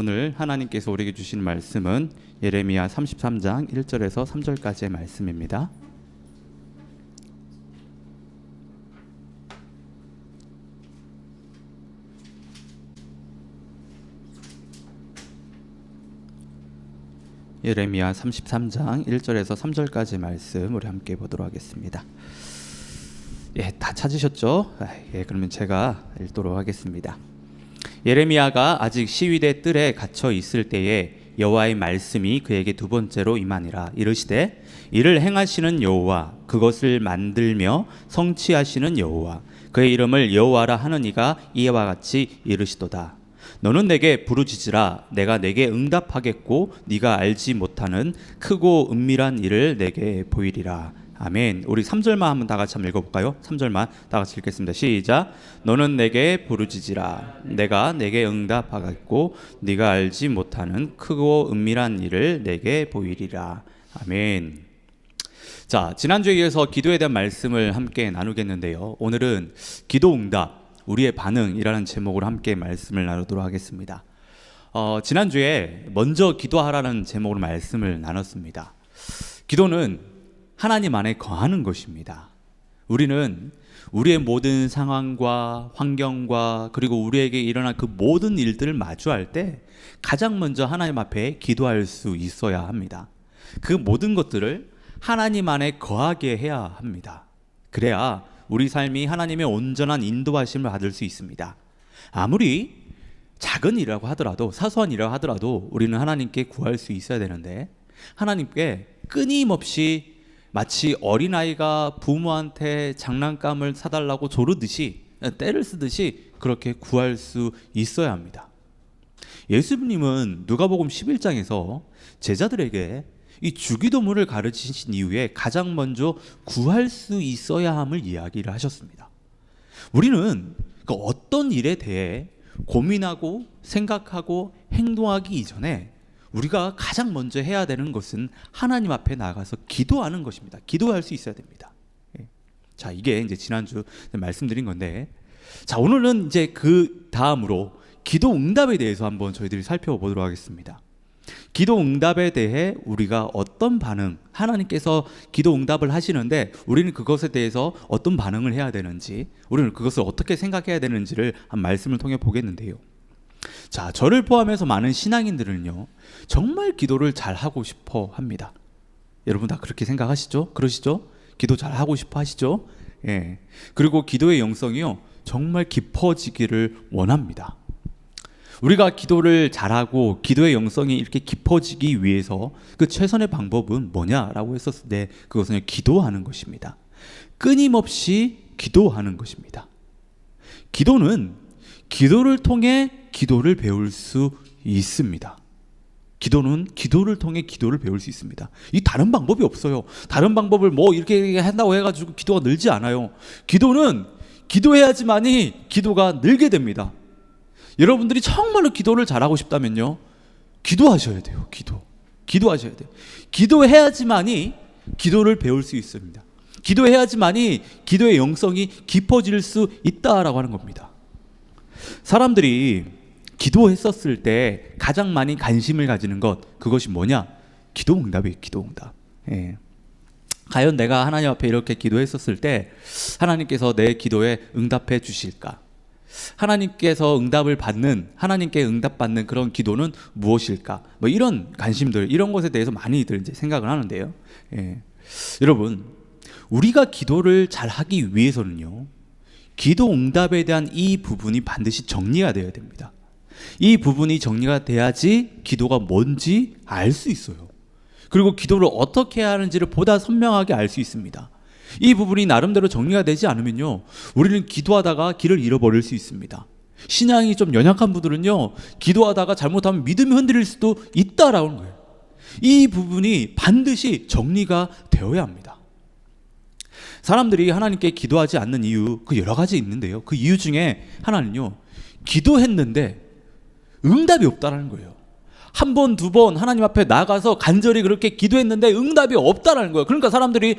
오늘 하나님께서 우리에게 주신 말씀은 예레미야 33장 1절에서 3절까지의 말씀입니다. 예레미야 33장 1절에서 3절까지 말씀 우리 함께 보도록 하겠습니다. 다 찾으셨죠? 그러면 제가 읽도록 하겠습니다. 예레미야가 아직 시위대 뜰에 갇혀 있을 때에 여호와의 말씀이 그에게 두 번째로 임하니라. 이르시되 이를 행하시는 여호와, 그것을 만들며 성취하시는 여호와, 그의 이름을 여호와라 하는 이가 이와 같이 이르시도다. 너는 내게 부르짖으라. 내가 내게 응답하겠고 네가 알지 못하는 크고 은밀한 일을 내게 보이리라. 아멘. 우리 3절만 한번 다 같이 한번 읽어볼까요? 3절만 다 같이 읽겠습니다. 시작. 너는 내게 부르짖으라. 내가 내게 응답하겠고 네가 알지 못하는 크고 은밀한 일을 내게 보이리라. 아멘. 자, 지난주에 이어서 기도에 대한 말씀을 함께 나누겠는데요, 오늘은 기도 응답, 우리의 반응이라는 제목으로 함께 말씀을 나누도록 하겠습니다. 지난주에 먼저 기도하라는 제목으로 말씀을 나눴습니다. 기도는 하나님 안에 거하는 것입니다. 우리는 우리의 모든 상황과 환경과 그리고 우리에게 일어난 그 모든 일들을 마주할 때 가장 먼저 하나님 앞에 기도할 수 있어야 합니다. 그 모든 것들을 하나님 안에 거하게 해야 합니다. 그래야 우리 삶이 하나님의 온전한 인도하심을 받을 수 있습니다. 아무리 작은 일이라고 하더라도, 사소한 일이라고 하더라도 우리는 하나님께 구할 수 있어야 되는데, 하나님께 끊임없이 마치 어린아이가 부모한테 장난감을 사달라고 조르듯이, 떼를 쓰듯이 그렇게 구할 수 있어야 합니다. 예수님은 누가복음 11장에서 제자들에게 이 주기도문을 가르치신 이후에 가장 먼저 구할 수 있어야 함을 이야기를 하셨습니다. 우리는 그 어떤 일에 대해 고민하고 생각하고 행동하기 이전에 우리가 가장 먼저 해야 되는 것은 하나님 앞에 나가서 기도하는 것입니다. 기도할 수 있어야 됩니다. 자, 이게 이제 지난주 말씀드린 건데, 자, 오늘은 이제 그 다음으로 기도 응답에 대해서 한번 저희들이 살펴보도록 하겠습니다. 기도 응답에 대해 우리가 어떤 반응, 하나님께서 기도 응답을 하시는데 우리는 그것에 대해서 어떤 반응을 해야 되는지, 우리는 그것을 어떻게 생각해야 되는지를 한 말씀을 통해 보겠는데요. 자, 저를 포함해서 많은 신앙인들은요, 정말 기도를 잘 하고 싶어 합니다. 여러분 다 그렇게 생각하시죠? 그러시죠? 기도 잘 하고 싶어 하시죠? 그리고 기도의 영성이요, 정말 깊어지기를 원합니다. 우리가 기도를 잘하고 기도의 영성이 이렇게 깊어지기 위해서 그 최선의 방법은 뭐냐라고 했었을 때, 그것은 기도하는 것입니다. 끊임없이 기도하는 것입니다. 기도는 기도를 통해 기도를 배울 수 있습니다. 기도는 기도를 통해 기도를 배울 수 있습니다. 이 다른 방법이 없어요. 다른 방법을 뭐 이렇게 한다고 해가지고 기도가 늘지 않아요. 기도는 기도해야지만이 기도가 늘게 됩니다. 여러분들이 정말로 기도를 잘하고 싶다면요, 기도하셔야 돼요. 기도하셔야 돼요. 기도해야지만이 기도를 배울 수 있습니다. 기도해야지만이 기도의 영성이 깊어질 수 있다라고 하는 겁니다. 사람들이 기도했었을 때 가장 많이 관심을 가지는 것, 그것이 뭐냐? 기도 응답이에요. 기도 응답. 과연 내가 하나님 앞에 이렇게 기도했었을 때 하나님께서 내 기도에 응답해 주실까? 하나님께서 응답을 받는, 하나님께 응답받는 그런 기도는 무엇일까? 뭐 이런 관심들, 이런 것에 대해서 많이들 이제 생각을 하는데요. 여러분, 우리가 기도를 잘 하기 위해서는요, 기도 응답에 대한 이 부분이 반드시 정리가 되어야 됩니다. 이 부분이 정리가 돼야지 기도가 뭔지 알 수 있어요. 그리고 기도를 어떻게 해야 하는지를 보다 선명하게 알 수 있습니다. 이 부분이 나름대로 정리가 되지 않으면요, 우리는 기도하다가 길을 잃어버릴 수 있습니다. 신앙이 좀 연약한 분들은요, 기도하다가 잘못하면 믿음이 흔들릴 수도 있다라는 거예요. 이 부분이 반드시 정리가 되어야 합니다. 사람들이 하나님께 기도하지 않는 이유, 그 여러 가지 있는데요, 그 이유 중에 하나는요, 기도했는데 응답이 없다라는 거예요. 한 번, 두 번 하나님 앞에 나가서 간절히 그렇게 기도했는데 응답이 없다라는 거예요. 그러니까 사람들이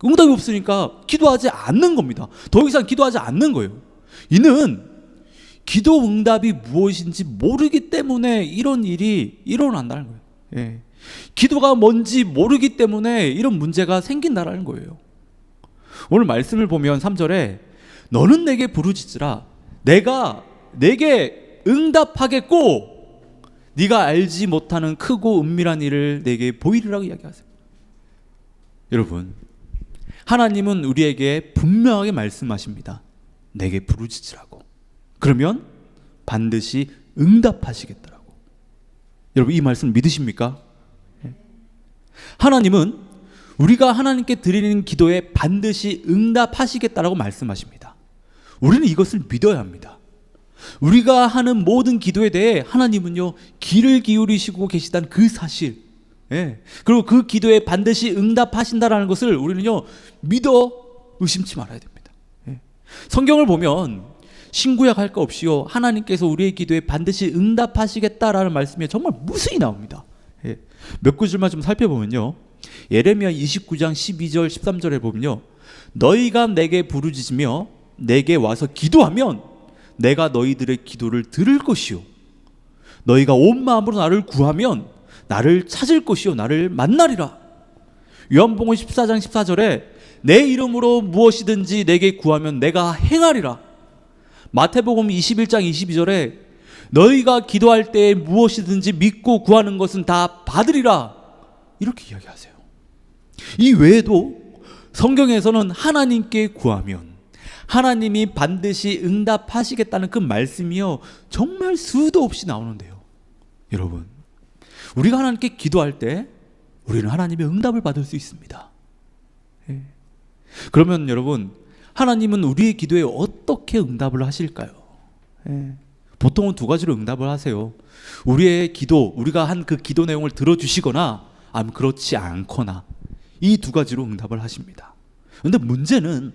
응답이 없으니까 기도하지 않는 겁니다. 더 이상 기도하지 않는 거예요. 이는 기도 응답이 무엇인지 모르기 때문에 이런 일이 일어난다는 거예요. 예. 기도가 뭔지 모르기 때문에 이런 문제가 생긴다라는 거예요. 오늘 말씀을 보면 3절에 너는 내게 부르짖으라 내가 내게 응답하겠고 네가 알지 못하는 크고 은밀한 일을 내게 보이리라고 이야기하세요. 여러분, 하나님은 우리에게 분명하게 말씀하십니다. 내게 부르짖으라고. 그러면 반드시 응답하시겠더라고. 여러분, 이 말씀 믿으십니까? 하나님은 우리가 하나님께 드리는 기도에 반드시 응답하시겠다라고 말씀하십니다. 우리는 이것을 믿어야 합니다. 우리가 하는 모든 기도에 대해 하나님은요 귀를 기울이시고 계시다는 그 사실, 그리고 그 기도에 반드시 응답하신다라는 것을 우리는요 믿어 의심치 말아야 됩니다. 성경을 보면 신구약 할 거 없이요 하나님께서 우리의 기도에 반드시 응답하시겠다라는 말씀이 정말 무수히 나옵니다. 몇 구절만 좀 살펴보면요, 예레미야 29장 12절 13절에 보면요, 너희가 내게 부르짖으며 내게 와서 기도하면 내가 너희들의 기도를 들을 것이요 너희가 온 마음으로 나를 구하면 나를 찾을 것이요 나를 만나리라. 요한복음 14장 14절에 내 이름으로 무엇이든지 내게 구하면 내가 행하리라. 마태복음 21장 22절에 너희가 기도할 때에 무엇이든지 믿고 구하는 것은 다 받으리라. 이렇게 이야기하세요. 이 외에도 성경에서는 하나님께 구하면 하나님이 반드시 응답하시겠다는 그 말씀이요 정말 수도 없이 나오는데요, 여러분, 우리가 하나님께 기도할 때 우리는 하나님의 응답을 받을 수 있습니다. 그러면 여러분, 하나님은 우리의 기도에 어떻게 응답을 하실까요? 보통은 두 가지로 응답을 하세요. 우리의 기도, 우리가 한 그 기도 내용을 들어주시거나 아니면 그렇지 않거나, 이 두 가지로 응답을 하십니다. 그런데 문제는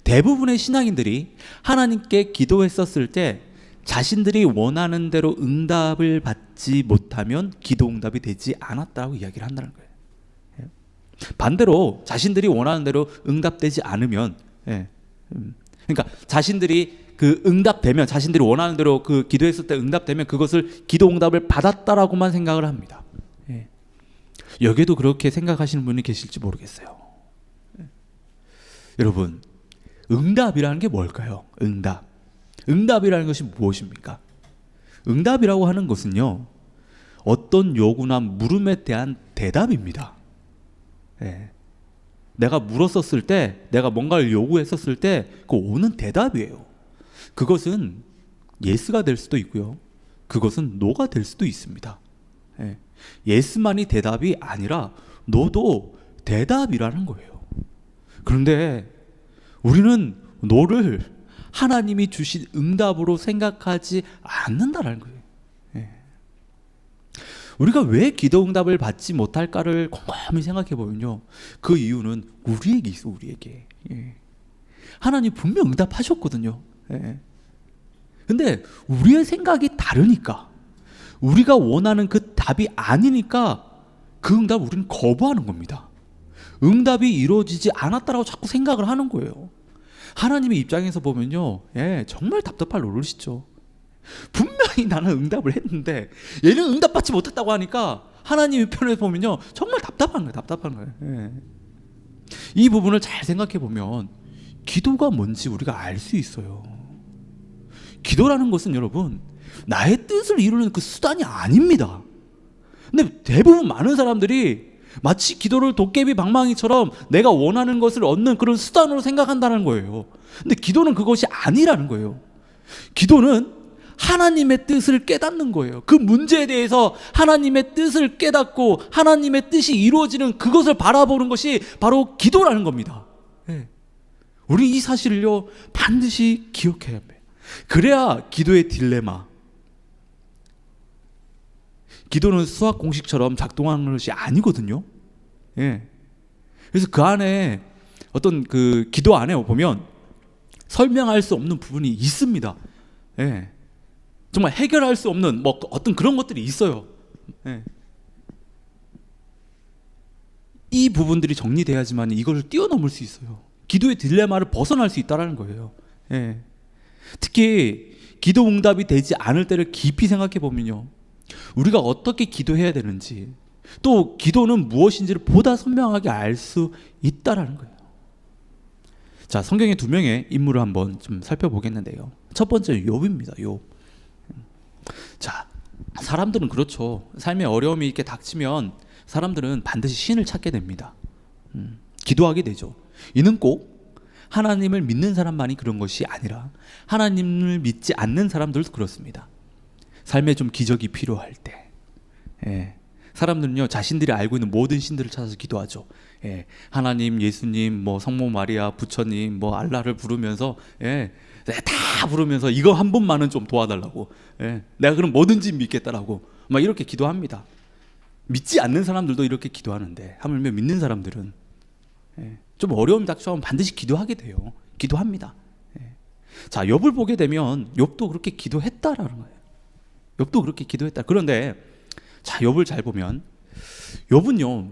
대부분의 신앙인들이 하나님께 기도했었을 때 자신들이 원하는 대로 응답을 받지 못하면 기도 응답이 되지 않았다고 이야기를 한다는 거예요. 반대로 자신들이 원하는 대로 응답되지 않으면, 그러니까 자신들이 그 응답되면, 자신들이 원하는 대로 그 기도했을 때 응답되면 그것을 기도 응답을 받았다라고만 생각을 합니다. 여기에도 그렇게 생각하시는 분이 계실지 모르겠어요. 여러분, 응답이라는 게 뭘까요? 응답이라는 것이 무엇입니까? 응답이라고 하는 것은요 어떤 요구나 물음에 대한 대답입니다. 내가 물었었을 때, 내가 뭔가를 요구했었을 때 그 오는 대답이에요. 그것은 예스가 될 수도 있고요, 그것은 노가 될 수도 있습니다. 예스만이 대답이 아니라 노도 대답이라는 거예요. 그런데 우리는 노를 하나님이 주신 응답으로 생각하지 않는다라는 거예요. 우리가 왜 기도 응답을 받지 못할까를 곰곰이 생각해 보면요, 그 이유는 우리에게 있어. 우리에게 하나님 분명 응답하셨거든요. 근데 우리의 생각이 다르니까, 우리가 원하는 그 답이 아니니까 그 응답 우리는 거부하는 겁니다. 응답이 이루어지지 않았다라고 자꾸 생각을 하는 거예요. 하나님의 입장에서 보면요, 정말 답답할 노릇이죠. 분명히 나는 응답을 했는데 얘는 응답받지 못했다고 하니까 하나님의 편에서 보면요 정말 답답한 거예요. 이 부분을 잘 생각해 보면 기도가 뭔지 우리가 알 수 있어요. 기도라는 것은 여러분 나의 뜻을 이루는 그 수단이 아닙니다. 근데 대부분 많은 사람들이 마치 기도를 도깨비 방망이처럼 내가 원하는 것을 얻는 그런 수단으로 생각한다는 거예요. 근데 기도는 그것이 아니라는 거예요. 기도는 하나님의 뜻을 깨닫는 거예요. 그 문제에 대해서 하나님의 뜻을 깨닫고 하나님의 뜻이 이루어지는 그것을 바라보는 것이 바로 기도라는 겁니다. 우리 이 사실을요 반드시 기억해야 합니다. 그래야 기도의 딜레마, 기도는 수학 공식처럼 작동하는 것이 아니거든요. 그래서 그 안에 어떤 그 기도 안에 보면 설명할 수 없는 부분이 있습니다. 정말 해결할 수 없는 뭐 어떤 그런 것들이 있어요. 이 부분들이 정리돼야지만 이걸 뛰어넘을 수 있어요. 기도의 딜레마를 벗어날 수 있다는 거예요. 특히 기도 응답이 되지 않을 때를 깊이 생각해 보면요, 우리가 어떻게 기도해야 되는지, 또 기도는 무엇인지를 보다 선명하게 알 수 있다라는 거예요. 자, 성경의 두 명의 인물을 한번 좀 살펴보겠는데요. 첫 번째는 욥입니다. 욥. 자, 사람들은 그렇죠. 삶에 어려움이 이렇게 닥치면 사람들은 반드시 신을 찾게 됩니다. 기도하게 되죠. 이는 꼭 하나님을 믿는 사람만이 그런 것이 아니라 하나님을 믿지 않는 사람들도 그렇습니다. 삶에 좀 기적이 필요할 때, 사람들은요, 자신들이 알고 있는 모든 신들을 찾아서 기도하죠. 하나님, 예수님, 뭐 성모 마리아, 부처님, 뭐 알라를 부르면서, 다 부르면서 이거 한 번만은 좀 도와달라고, 내가 그럼 뭐든지 믿겠다라고 막 이렇게 기도합니다. 믿지 않는 사람들도 이렇게 기도하는데, 하물며 믿는 사람들은 좀 어려움이 닥쳐오면 반드시 기도하게 돼요. 기도합니다. 자, 욥을 보게 되면 욥도 그렇게 기도했다라는 거예요. 욥도 그렇게 기도했다. 그런데 자, 욥을 잘 보면 욥은요,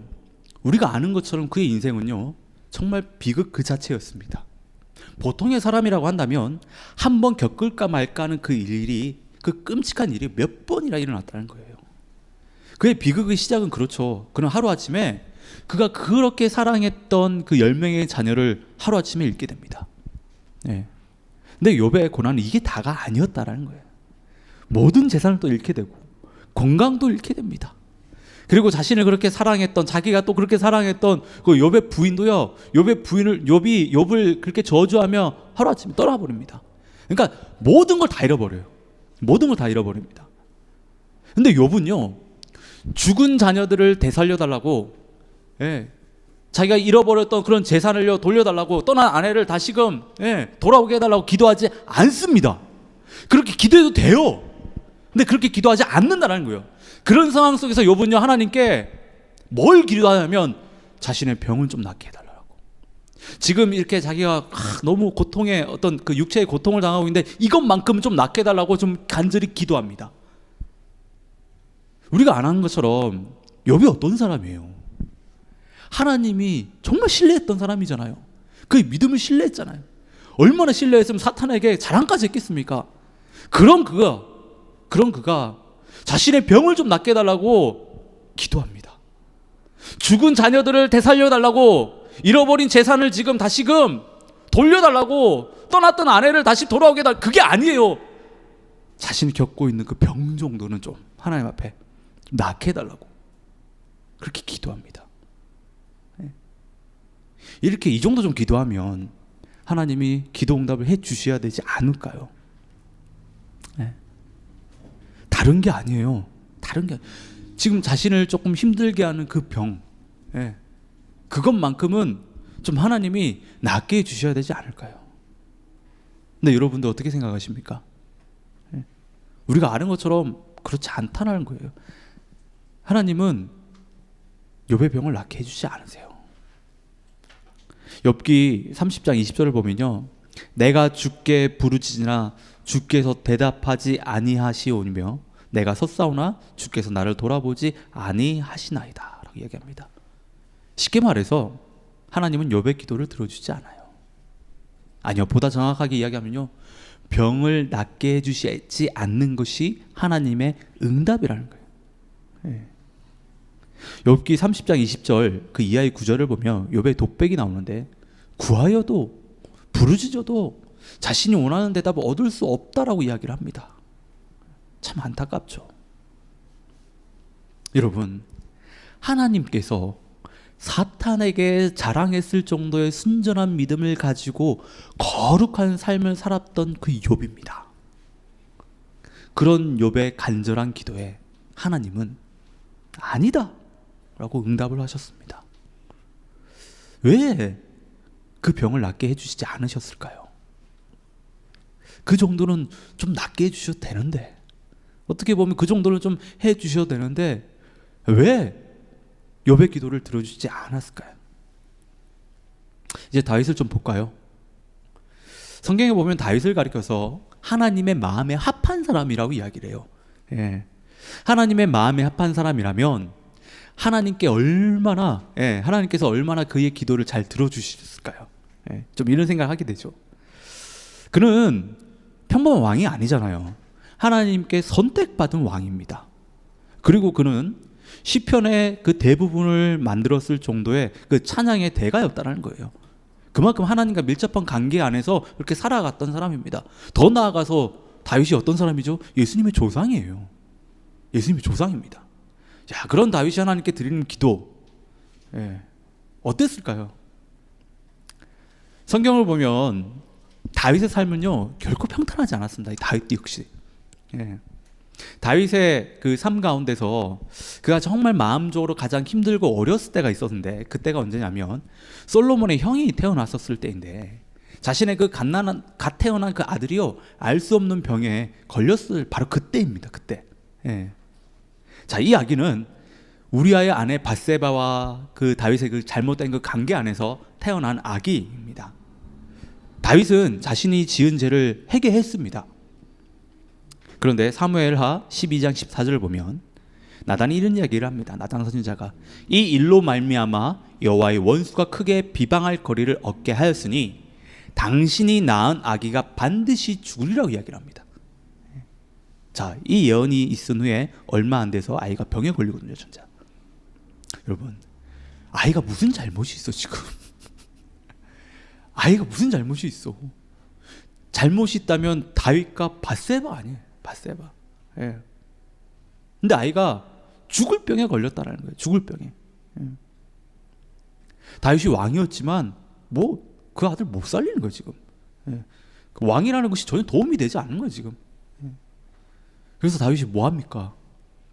우리가 아는 것처럼 그의 인생은요, 정말 비극 그 자체였습니다. 보통의 사람이라고 한다면 한 번 겪을까 말까 하는 그 일이, 그 끔찍한 일이 몇 번이나 일어났다는 거예요. 그의 비극의 시작은 그렇죠. 그는 하루아침에 그가 그렇게 사랑했던 그 10명의 자녀를 하루아침에 잃게 됩니다. 근데 욥의 고난은 이게 다가 아니었다라는 거예요. 모든 재산을 또 잃게 되고 건강도 잃게 됩니다. 그리고 자신을 그렇게 사랑했던, 자기가 또 그렇게 사랑했던 그 욥의 부인도요, 욥을 그렇게 저주하며 하루아침에 떠나버립니다. 그러니까 모든 걸 다 잃어버려요. 모든 걸 다 잃어버립니다. 근데 욥은요, 죽은 자녀들을 되살려달라고, 자기가 잃어버렸던 그런 재산을요 돌려달라고, 떠난 아내를 다시금 돌아오게 해달라고 기도하지 않습니다. 그렇게 기도해도 돼요. 근데 그렇게 기도하지 않는다는 거예요. 그런 상황 속에서 욥은요, 하나님께 뭘 기도하냐면 자신의 병을 좀 낫게 해달라고. 지금 이렇게 자기가 너무 고통의 어떤 그 육체의 고통을 당하고 있는데 이것만큼은 좀 낫게 해달라고 좀 간절히 기도합니다. 우리가 안 하는 것처럼 욥이 어떤 사람이에요? 하나님이 정말 신뢰했던 사람이잖아요. 그의 믿음을 신뢰했잖아요. 얼마나 신뢰했으면 사탄에게 자랑까지 했겠습니까? 그런 그가 자신의 병을 좀 낫게 해달라고 기도합니다. 죽은 자녀들을 되살려달라고, 잃어버린 재산을 지금 다시금 돌려달라고, 떠났던 아내를 다시 돌아오게 해달라고. 그게 아니에요. 자신이 겪고 있는 그 병 정도는 좀 하나님 앞에 좀 낫게 해달라고 그렇게 기도합니다. 이렇게 이 정도 좀 기도하면 하나님이 기도 응답을 해 주셔야 되지 않을까요? 다른 게 아니에요. 지금 자신을 조금 힘들게 하는 그 병, 그것만큼은 좀 하나님이 낫게 해 주셔야 되지 않을까요? 근데 여러분들 어떻게 생각하십니까? 우리가 아는 것처럼 그렇지 않다는 거예요. 하나님은 욥의 병을 낫게 해주지 않으세요. 욥기 30장 20절을 보면요, 내가 주께 부르짖으나 주께서 대답하지 아니하시오니며 내가 섰사오나 주께서 나를 돌아보지 아니하시나이다 라고 이야기합니다. 쉽게 말해서 하나님은 욥의 기도를 들어주지 않아요. 아니요, 보다 정확하게 이야기하면요, 병을 낫게 해주시지 않는 것이 하나님의 응답이라는 거예요. 욥기 30장 20절 그 이하의 구절을 보면 욥의 독백이 나오는데, 구하여도 부르짖어도 자신이 원하는 대답을 얻을 수 없다라고 이야기를 합니다. 참 안타깝죠. 여러분, 하나님께서 사탄에게 자랑했을 정도의 순전한 믿음을 가지고 거룩한 삶을 살았던 그 욥입니다. 그런 욥의 간절한 기도에 하나님은 아니다 라고 응답을 하셨습니다. 왜 그 병을 낫게 해주시지 않으셨을까요? 그 정도는 좀 낫게 해주셔도 되는데, 어떻게 보면 그 정도는 좀 해주셔도 되는데 왜 욥의 기도를 들어주지 않았을까요? 이제 다윗을 좀 볼까요? 성경에 보면 다윗을 가리켜서 하나님의 마음에 합한 사람이라고 이야기를 해요. 하나님의 마음에 합한 사람이라면 하나님께서 얼마나 그의 기도를 잘 들어주셨을까요? 좀 이런 생각을 하게 되죠. 그는 평범한 왕이 아니잖아요. 하나님께 선택받은 왕입니다. 그리고 그는 시편의 그 대부분을 만들었을 정도의 그 찬양의 대가였다는 거예요. 그만큼 하나님과 밀접한 관계 안에서 그렇게 살아갔던 사람입니다. 더 나아가서 다윗이 어떤 사람이죠? 예수님의 조상이에요. 예수님의 조상입니다. 자, 그런 다윗이 하나님께 드리는 기도, 어땠을까요? 성경을 보면 다윗의 삶은요 결코 평탄하지 않았습니다. 이 다윗 역시. 다윗의 그 삶 가운데서 그가 정말 마음적으로 가장 힘들고 어렸을 때가 있었는데, 그때가 언제냐면 솔로몬의 형이 태어났었을 때인데, 자신의 그 갓 태어난 그 아들이요 알 수 없는 병에 걸렸을 바로 그때입니다. 그때. 자, 이 아기는 우리아의 아내 밧세바와 그 다윗의 그 잘못된 그 관계 안에서 태어난 아기입니다. 다윗은 자신이 지은 죄를 회개했습니다. 그런데 사무엘하 12장 14절을 보면 나단이 이런 이야기를 합니다. 나단 선지자가 이 일로 말미암아 여호와의 원수가 크게 비방할 거리를 얻게 하였으니 당신이 낳은 아기가 반드시 죽으리라고 이야기를 합니다. 자, 이 예언이 있은 후에 얼마 안 돼서 아이가 병에 걸리거든요. 전자. 여러분, 아이가 무슨 잘못이 있어 지금? 아이가 무슨 잘못이 있어? 잘못이 있다면 다윗과 밧세바 아니에요. 밧세바. 근데 아이가 죽을 병에 걸렸다는 거예요. 죽을 병에. 다윗이 왕이었지만 뭐 그 아들 못 살리는 거예요 지금. 그 왕이라는 것이 전혀 도움이 되지 않는 거예요 지금. 그래서 다윗이 뭐 합니까?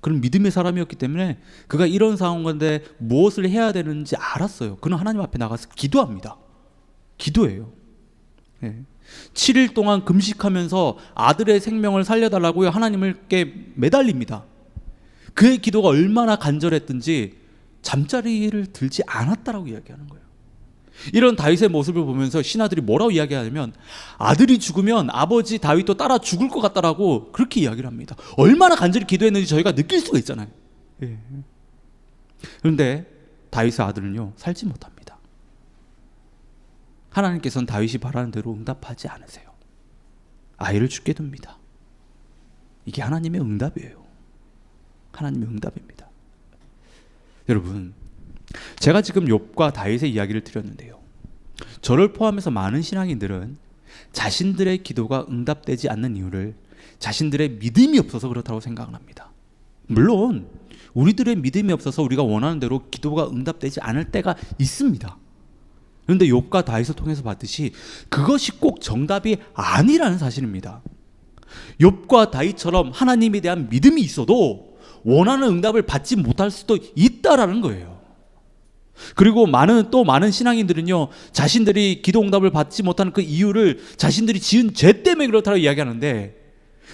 그런 믿음의 사람이었기 때문에 그가 이런 상황 가운데 무엇을 해야 되는지 알았어요. 그는 하나님 앞에 나가서 기도합니다. 기도해요. 7일 동안 금식하면서 아들의 생명을 살려달라고 하나님께 매달립니다. 그의 기도가 얼마나 간절했든지 잠자리를 들지 않았다라고 이야기하는 거예요. 이런 다윗의 모습을 보면서 신하들이 뭐라고 이야기하냐면 아들이 죽으면 아버지 다윗도 따라 죽을 것 같다라고 그렇게 이야기를 합니다. 얼마나 간절히 기도했는지 저희가 느낄 수가 있잖아요. 그런데 다윗의 아들은요 살지 못합니다. 하나님께서는 다윗이 바라는 대로 응답하지 않으세요. 아이를 죽게 둡니다. 이게 하나님의 응답이에요. 하나님의 응답입니다. 여러분, 제가 지금 욥과 다윗의 이야기를 드렸는데요, 저를 포함해서 많은 신앙인들은 자신들의 기도가 응답되지 않는 이유를 자신들의 믿음이 없어서 그렇다고 생각을 합니다. 물론 우리들의 믿음이 없어서 우리가 원하는 대로 기도가 응답되지 않을 때가 있습니다. 그런데 욥과 다윗을 통해서 봤듯이 그것이 꼭 정답이 아니라는 사실입니다. 욥과 다윗처럼 하나님에 대한 믿음이 있어도 원하는 응답을 받지 못할 수도 있다라는 거예요. 그리고 많은 신앙인들은요 자신들이 기도 응답을 받지 못하는 그 이유를 자신들이 지은 죄 때문에 그렇다고 이야기하는데,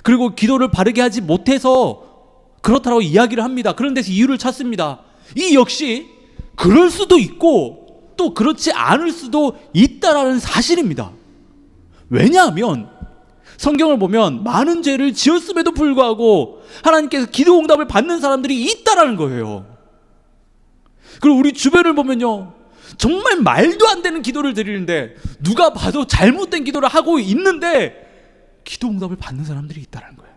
그리고 기도를 바르게 하지 못해서 그렇다고 이야기를 합니다. 그런 데서 이유를 찾습니다. 이 역시 그럴 수도 있고 또 그렇지 않을 수도 있다라는 사실입니다. 왜냐하면 성경을 보면 많은 죄를 지었음에도 불구하고 하나님께서 기도 응답을 받는 사람들이 있다라는 거예요. 그리고 우리 주변을 보면요 정말 말도 안 되는 기도를 드리는데, 누가 봐도 잘못된 기도를 하고 있는데 기도 응답을 받는 사람들이 있다는 거예요.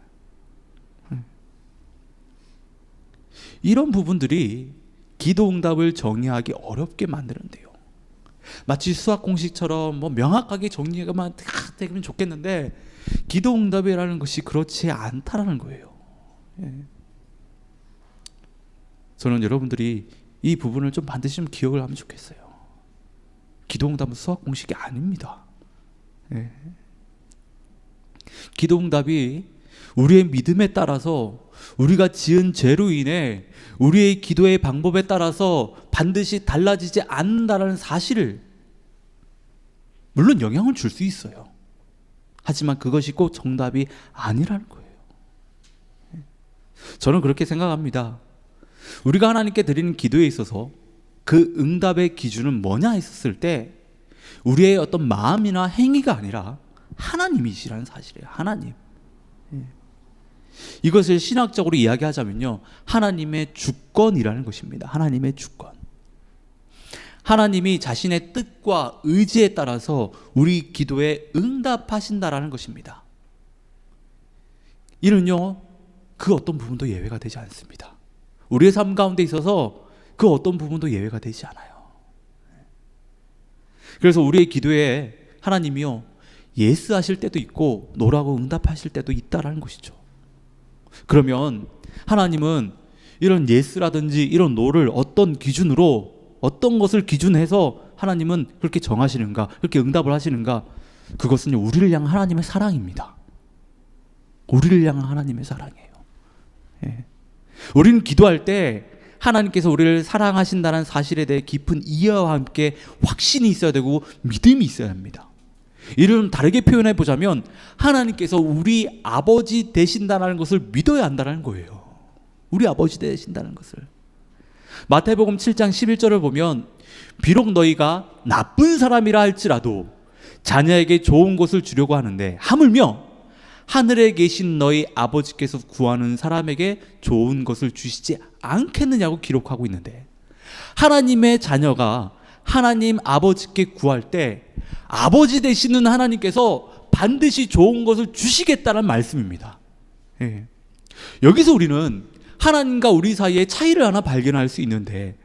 이런 부분들이 기도 응답을 정의하기 어렵게 만드는데요, 마치 수학 공식처럼 뭐 명확하게 정리가 되면 좋겠는데 기도 응답이라는 것이 그렇지 않다라는 거예요. 저는 여러분들이 이 부분을 좀 반드시 좀 기억을 하면 좋겠어요. 기도응답은 수학 공식이 아닙니다. 기도응답이 우리의 믿음에 따라서, 우리가 지은 죄로 인해 우리의 기도의 방법에 따라서 반드시 달라지지 않는다는 사실을, 물론 영향을 줄 수 있어요. 하지만 그것이 꼭 정답이 아니라는 거예요. 저는 그렇게 생각합니다. 우리가 하나님께 드리는 기도에 있어서 그 응답의 기준은 뭐냐 했었을 때 우리의 어떤 마음이나 행위가 아니라 하나님이시라는 사실이에요. 하나님. 이것을 신학적으로 이야기하자면요 하나님의 주권이라는 것입니다. 하나님의 주권. 하나님이 자신의 뜻과 의지에 따라서 우리 기도에 응답하신다라는 것입니다. 이는요, 그 어떤 부분도 예외가 되지 않습니다. 우리의 삶 가운데 있어서 그 어떤 부분도 예외가 되지 않아요. 그래서 우리의 기도에 하나님이요, 예스 하실 때도 있고 노라고 응답하실 때도 있다라는 것이죠. 그러면 하나님은 이런 예스라든지 이런 노를 어떤 기준으로, 어떤 것을 기준해서 하나님은 그렇게 정하시는가, 그렇게 응답을 하시는가? 그것은 우리를 향한 하나님의 사랑입니다. 우리를 향한 하나님의 사랑이에요. 예. 우리는 기도할 때 하나님께서 우리를 사랑하신다는 사실에 대해 깊은 이해와 함께 확신이 있어야 되고 믿음이 있어야 합니다. 이를 다르게 표현해 보자면 하나님께서 우리 아버지 되신다는 것을 믿어야 한다는 거예요. 우리 아버지 되신다는 것을. 마태복음 7장 11절을 보면 비록 너희가 나쁜 사람이라 할지라도 자녀에게 좋은 것을 주려고 하는데 하물며 하늘에 계신 너희 아버지께서 구하는 사람에게 좋은 것을 주시지 않겠느냐고 기록하고 있는데, 하나님의 자녀가 하나님 아버지께 구할 때 아버지 되시는 하나님께서 반드시 좋은 것을 주시겠다는 말씀입니다. 예. 여기서 우리는 하나님과 우리 사이의 차이를 하나 발견할 수 있는데,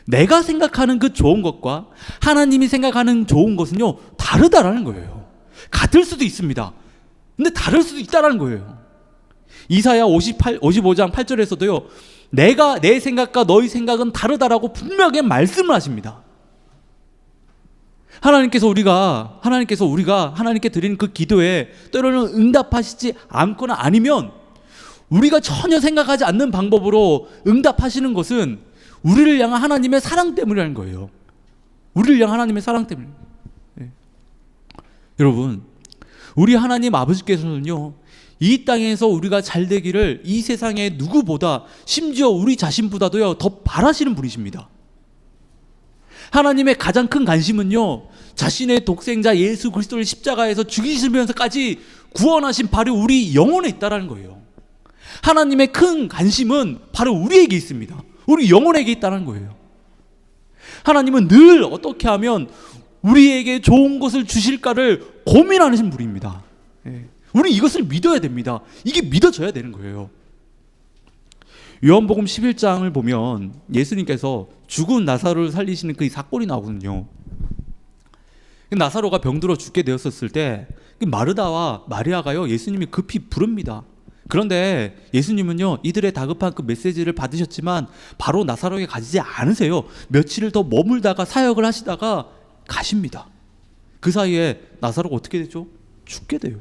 내가 생각하는 그 좋은 것과 하나님이 생각하는 좋은 것은요, 다르다라는 거예요. 같을 수도 있습니다. 근데 다를 수도 있다는 거예요. 이사야 55장 8절에서도요, 내가 내 생각과 너희 생각은 다르다라고 분명하게 말씀을 하십니다. 하나님께서 우리가 하나님께 드리는 그 기도에 때로는 응답하시지 않거나 아니면 우리가 전혀 생각하지 않는 방법으로 응답하시는 것은 우리를 향한 하나님의 사랑 때문이라는 거예요. 우리를 향한 하나님의 사랑 때문에. 네. 여러분, 우리 하나님 아버지께서는요, 이 땅에서 우리가 잘 되기를 이 세상의 누구보다, 심지어 우리 자신보다도요 더 바라시는 분이십니다. 하나님의 가장 큰 관심은요, 자신의 독생자 예수 그리스도를 십자가에서 죽이시면서까지 구원하신 바로 우리 영혼에 있다라는 거예요. 하나님의 큰 관심은 바로 우리에게 있습니다. 우리 영혼에게 있다는 거예요. 하나님은 늘 어떻게 하면 우리에게 좋은 것을 주실까를 고민하시는 분입니다. 우리 이것을 믿어야 됩니다. 이게 믿어져야 되는 거예요. 요한복음 11장을 보면 예수님께서 죽은 나사로를 살리시는 그 사건이 나오거든요. 나사로가 병들어 죽게 되었을 때 마르다와 마리아가요, 예수님이 급히 부릅니다. 그런데 예수님은요, 이들의 다급한 그 메시지를 받으셨지만 바로 나사로에게 가지 않으세요. 며칠을 더 머물다가 사역을 하시다가 가십니다. 그 사이에 나사로가 어떻게 되죠? 죽게 돼요.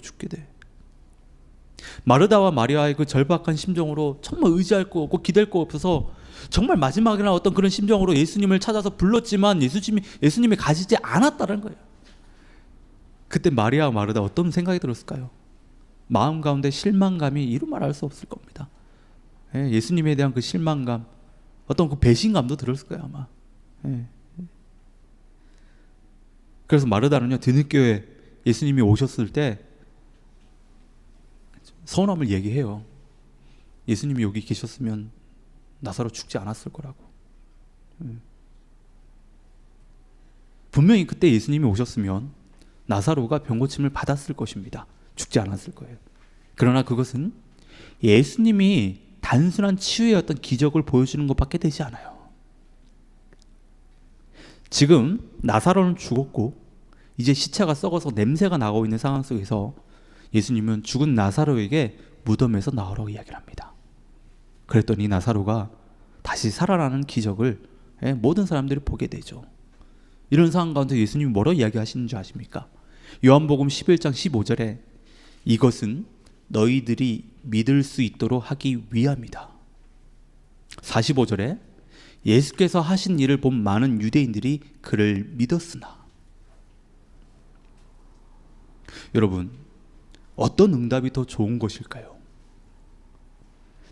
마르다와 마리아의 그 절박한 심정으로 정말 의지할 거 없고 기댈 거 없어서 정말 마지막이나 어떤 그런 심정으로 예수님을 찾아서 불렀지만 예수님이 가시지 않았다는 거예요. 그때 마리아와 마르다 어떤 생각이 들었을까요? 마음 가운데 실망감이 이루 말할 수 없을 겁니다. 예수님에 대한 그 실망감, 어떤 그 배신감도 들었을 거예요 아마. 그래서 마르다는요, 뒤늦게 예수님이 오셨을 때 서운함을 얘기해요. 예수님이 여기 계셨으면 나사로 죽지 않았을 거라고. 분명히 그때 예수님이 오셨으면 나사로가 병고침을 받았을 것입니다. 죽지 않았을 거예요. 그러나 그것은 예수님이 단순한 치유의 어떤 기적을 보여주는 것밖에 되지 않아요. 지금 나사로는 죽었고 이제 시체가 썩어서 냄새가 나고 있는 상황 속에서 예수님은 죽은 나사로에게 무덤에서 나오라고 이야기를 합니다. 그랬더니 나사로가 다시 살아나는 기적을 모든 사람들이 보게 되죠. 이런 상황 가운데 예수님이 뭐라고 이야기하시는 줄 아십니까? 요한복음 11장 15절에 이것은 너희들이 믿을 수 있도록 하기 위함이다. 45절에 예수께서 하신 일을 본 많은 유대인들이 그를 믿었으나. 여러분, 어떤 응답이 더 좋은 것일까요?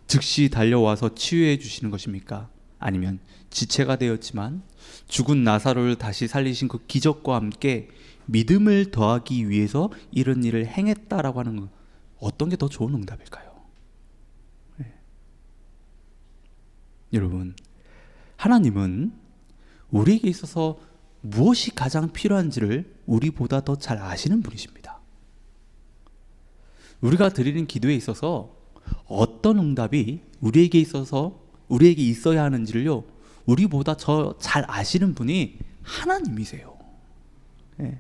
즉시 달려와서 치유해 주시는 것입니까? 아니면 지체가 되었지만 죽은 나사로를 다시 살리신 그 기적과 함께 믿음을 더하기 위해서 이런 일을 행했다라고 하는 것, 어떤 게 더 좋은 응답일까요? 네. 여러분, 하나님은 우리에게 있어서 무엇이 가장 필요한지를 우리보다 더 잘 아시는 분이십니다. 우리가 드리는 기도에 있어서 어떤 응답이 우리에게 있어야 하는지를요, 우리보다 더 잘 아시는 분이 하나님이세요. 예.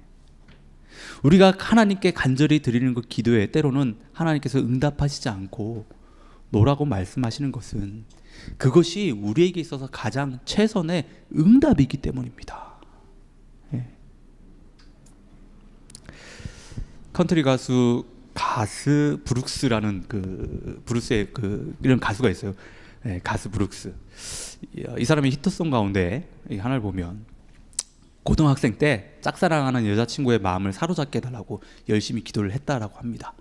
우리가 하나님께 간절히 드리는 그 기도에 때로는 하나님께서 응답하시지 않고 노라고 말씀하시는 것은 그것이 우리에게 있어서 가장 최선의 응답이기 때문입니다. 예. 컨트리 가수 가스 브룩스라는 브루스의 이런 가수가 있어요. 네, 가스 브룩스. 이 사람의 히트송 가운데 하나를 보면 고등학생 때 짝사랑하는 여자친구의 마음을 사로잡게 해달라고 열심히 기도를 했다라고 합니다.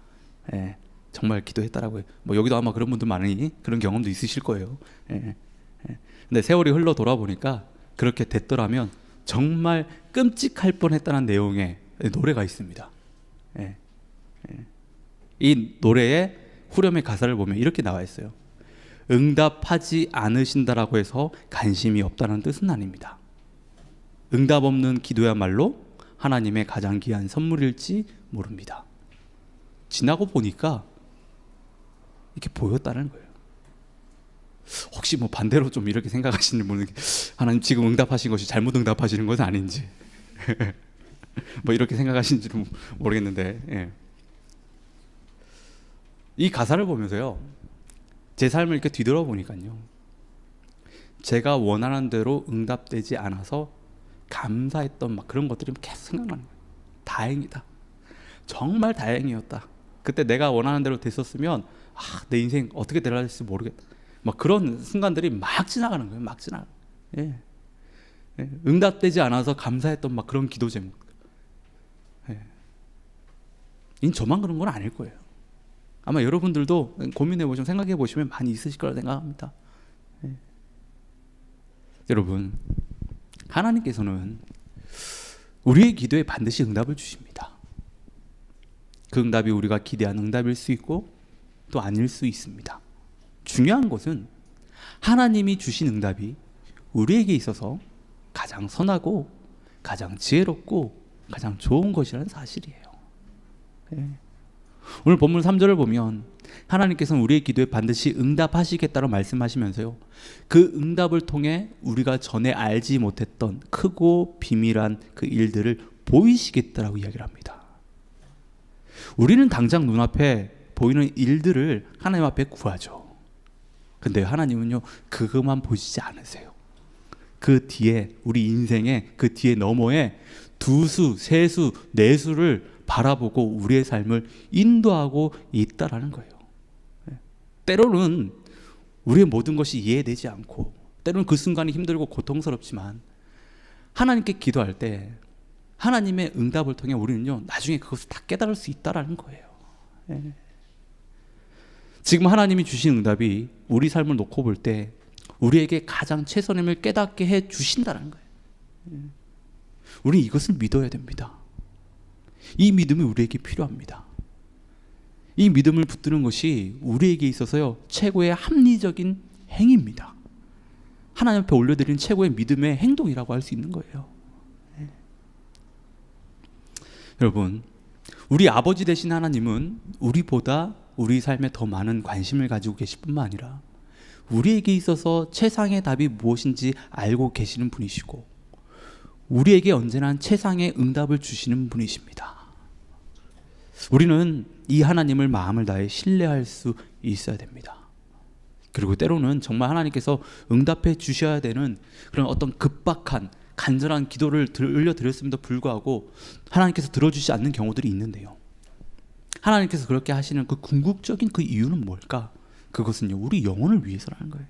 예, 정말 기도했다라고 해요. 뭐 여기도 아마 그런 분들 많으니 그런 경험도 있으실 거예요. 예, 예. 근데 세월이 흘러 돌아보니까 그렇게 됐더라면 정말 끔찍할 뻔했다는 내용의 노래가 있습니다. 예, 예. 이 노래의 후렴의 가사를 보면 이렇게 나와 있어요. 응답하지 않으신다라고 해서 관심이 없다는 뜻은 아닙니다. 응답 없는 기도야말로 하나님의 가장 귀한 선물일지 모릅니다. 지나고 보니까 이렇게 보였다는 거예요. 혹시 뭐 반대로 좀 이렇게 생각하시는 분은 하나님 지금 응답하신 것이 잘못 응답하시는 것은 아닌지 뭐 이렇게 생각하시는지는 모르겠는데, 예. 이 가사를 보면서요, 제 삶을 이렇게 뒤돌아보니까요, 제가 원하는 대로 응답되지 않아서 감사했던 막 그런 것들이 계속 생각나는 거예요. 다행이다. 정말 다행이었다. 그때 내가 원하는 대로 됐었으면 내 인생 어떻게 될지 모르겠다. 막 그런 순간들이 막 지나가는 거예요. 막 지나가. 예. 예. 응답되지 않아서 감사했던 막 그런 기도 제목. 예. 저만 그런 건 아닐 거예요. 아마 여러분들도 고민해 보시면, 생각해 보시면 많이 있으실 거라 생각합니다. 예. 여러분, 하나님께서는 우리의 기도에 반드시 응답을 주십니다. 그 응답이 우리가 기대한 응답일 수 있고 또 아닐 수 있습니다. 중요한 것은 하나님이 주신 응답이 우리에게 있어서 가장 선하고 가장 지혜롭고 가장 좋은 것이라는 사실이에요. 예. 오늘 본문 3절을 보면 하나님께서는 우리의 기도에 반드시 응답하시겠다고 말씀하시면서요, 그 응답을 통해 우리가 전에 알지 못했던 크고 비밀한 그 일들을 보이시겠다라고 이야기를 합니다. 우리는 당장 눈앞에 보이는 일들을 하나님 앞에 구하죠. 근데 하나님은요, 그것만 보시지 않으세요. 그 뒤에, 우리 인생의 그 뒤에 너머에 두수, 세수, 네수를 바라보고 우리의 삶을 인도하고 있다라는 거예요. 때로는 우리의 모든 것이 이해되지 않고, 때로는 그 순간이 힘들고 고통스럽지만 하나님께 기도할 때 하나님의 응답을 통해 우리는요, 나중에 그것을 다 깨달을 수 있다라는 거예요. 예. 지금 하나님이 주신 응답이 우리 삶을 놓고 볼 때 우리에게 가장 최선임을 깨닫게 해 주신다는 거예요. 예. 우리는 이것을 믿어야 됩니다. 이 믿음이 우리에게 필요합니다. 이 믿음을 붙드는 것이 우리에게 있어서요, 최고의 합리적인 행위입니다. 하나님 앞에 올려드리는 최고의 믿음의 행동이라고 할 수 있는 거예요. 네. 여러분, 우리 아버지 되신 하나님은 우리보다 우리 삶에 더 많은 관심을 가지고 계실 뿐만 아니라 우리에게 있어서 최상의 답이 무엇인지 알고 계시는 분이시고 우리에게 언제나 최상의 응답을 주시는 분이십니다. 우리는 이 하나님을 마음을 다해 신뢰할 수 있어야 됩니다. 그리고 때로는 정말 하나님께서 응답해 주셔야 되는 그런 어떤 급박한 간절한 기도를 올려드렸음에도 불구하고 하나님께서 들어주지 않는 경우들이 있는데요, 하나님께서 그렇게 하시는 그 궁극적인 그 이유는 뭘까? 그것은요, 우리 영혼을 위해서라는 거예요.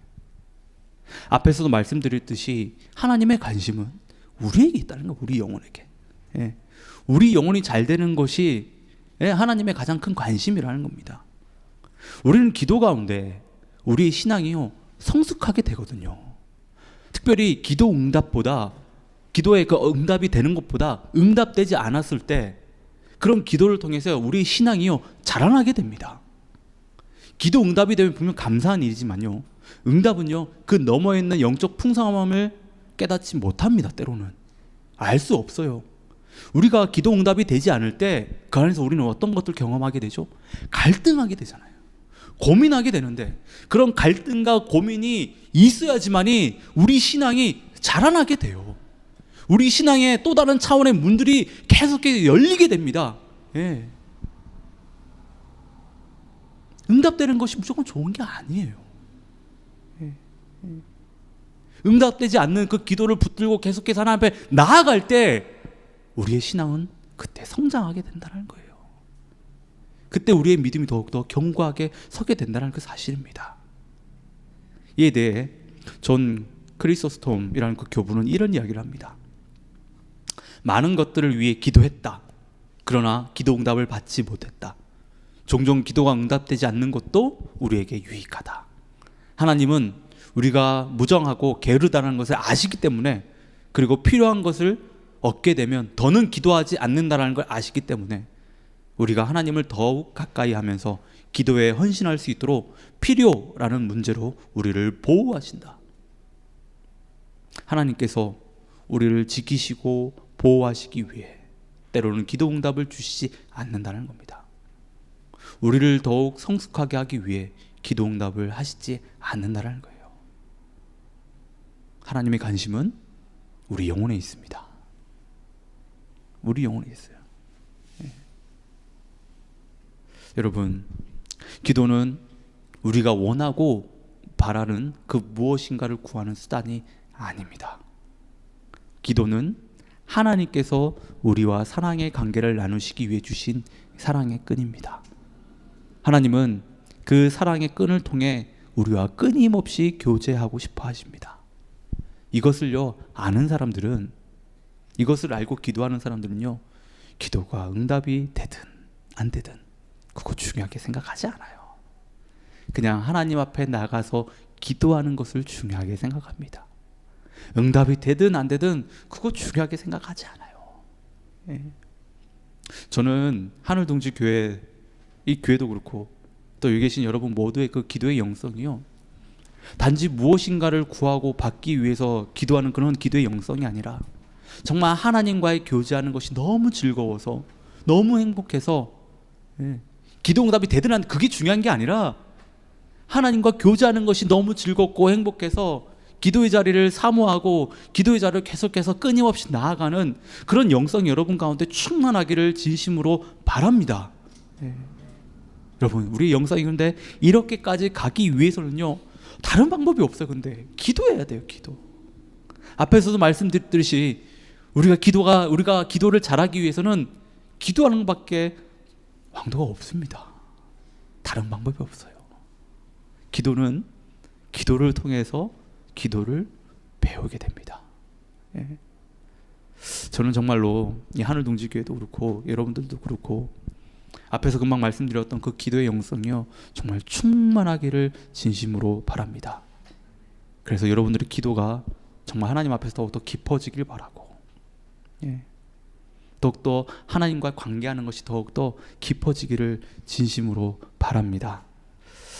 앞에서도 말씀드렸듯이 하나님의 관심은 우리에게 있다는 거예요. 우리 영혼에게. 예. 우리 영혼이 잘 되는 것이 하나님의 가장 큰 관심이라는 겁니다. 우리는 기도 가운데 우리의 신앙이요, 성숙하게 되거든요. 특별히 기도 응답보다, 기도의 그 응답이 되는 것보다 응답되지 않았을 때 그런 기도를 통해서 우리의 신앙이요, 자라나게 됩니다. 기도 응답이 되면 분명 감사한 일이지만요, 응답은요, 그 너머에 있는 영적 풍성함을 깨닫지 못합니다. 때로는 알 수 없어요. 우리가 기도 응답이 되지 않을 때 그 안에서 우리는 어떤 것들 경험하게 되죠? 갈등하게 되잖아요. 고민하게 되는데, 그런 갈등과 고민이 있어야지만이 우리 신앙이 자라나게 돼요. 우리 신앙의 또 다른 차원의 문들이 계속 열리게 됩니다. 예. 응답되는 것이 무조건 좋은 게 아니에요. 응답되지 않는 그 기도를 붙들고 계속해서 하나님 앞에 나아갈 때 우리의 신앙은 그때 성장하게 된다는 거예요. 그때 우리의 믿음이 더욱더 견고하게 서게 된다는 그 사실입니다. 이에 대해 존 크리소스톰이라는 그 교부는 이런 이야기를 합니다. 많은 것들을 위해 기도했다. 그러나 기도 응답을 받지 못했다. 종종 기도가 응답되지 않는 것도 우리에게 유익하다. 하나님은 우리가 무정하고 게으르다는 것을 아시기 때문에, 그리고 필요한 것을 얻게 되면 더는 기도하지 않는다는 걸 아시기 때문에 우리가 하나님을 더욱 가까이 하면서 기도에 헌신할 수 있도록 필요라는 문제로 우리를 보호하신다. 하나님께서 우리를 지키시고 보호하시기 위해 때로는 기도 응답을 주시지 않는다는 겁니다. 우리를 더욱 성숙하게 하기 위해 기도 응답을 하시지 않는다는 거예요. 하나님의 관심은 우리 영혼에 있습니다. 우리 영혼에 있어요. 예. 여러분, 기도는 우리가 원하고 바라는 그 무엇인가를 구하는 수단이 아닙니다. 기도는 하나님께서 우리와 사랑의 관계를 나누시기 위해 주신 사랑의 끈입니다. 하나님은 그 사랑의 끈을 통해 우리와 끊임없이 교제하고 싶어 하십니다. 이것을요, 아는 사람들은, 이것을 알고 기도하는 사람들은요, 기도가 응답이 되든 안 되든 그거 중요하게 생각하지 않아요. 그냥 하나님 앞에 나가서 기도하는 것을 중요하게 생각합니다. 응답이 되든 안 되든 그거 중요하게 생각하지 않아요. 예. 저는 하늘동지교회, 이 교회도 그렇고 또 여기 계신 여러분 모두의 그 기도의 영성이요, 단지 무엇인가를 구하고 받기 위해서 기도하는 그런 기도의 영성이 아니라 정말 하나님과의 교제하는 것이 너무 즐거워서, 너무 행복해서, 예, 기도 응답이 되든 안, 그게 중요한 게 아니라 하나님과 교제하는 것이 너무 즐겁고 행복해서 기도의 자리를 사모하고 기도의 자리를 계속해서 끊임없이 나아가는 그런 영성이 여러분 가운데 충만하기를 진심으로 바랍니다. 예. 여러분, 우리 영성이 근데 이렇게까지 가기 위해서는요, 다른 방법이 없어요. 근데 기도해야 돼요. 기도. 앞에서도 말씀드렸듯이 우리가 기도를 잘하기 위해서는 기도하는 것밖에 방도가 없습니다. 다른 방법이 없어요. 기도는 기도를 통해서 기도를 배우게 됩니다. 예. 저는 정말로 이 하늘동지교회도 그렇고 여러분들도 그렇고 앞에서 금방 말씀드렸던 그 기도의 영성이요, 정말 충만하기를 진심으로 바랍니다. 그래서 여러분들의 기도가 정말 하나님 앞에서 더욱더 깊어지길 바라고, 예, 더욱더 하나님과 관계하는 것이 더욱더 깊어지기를 진심으로 바랍니다.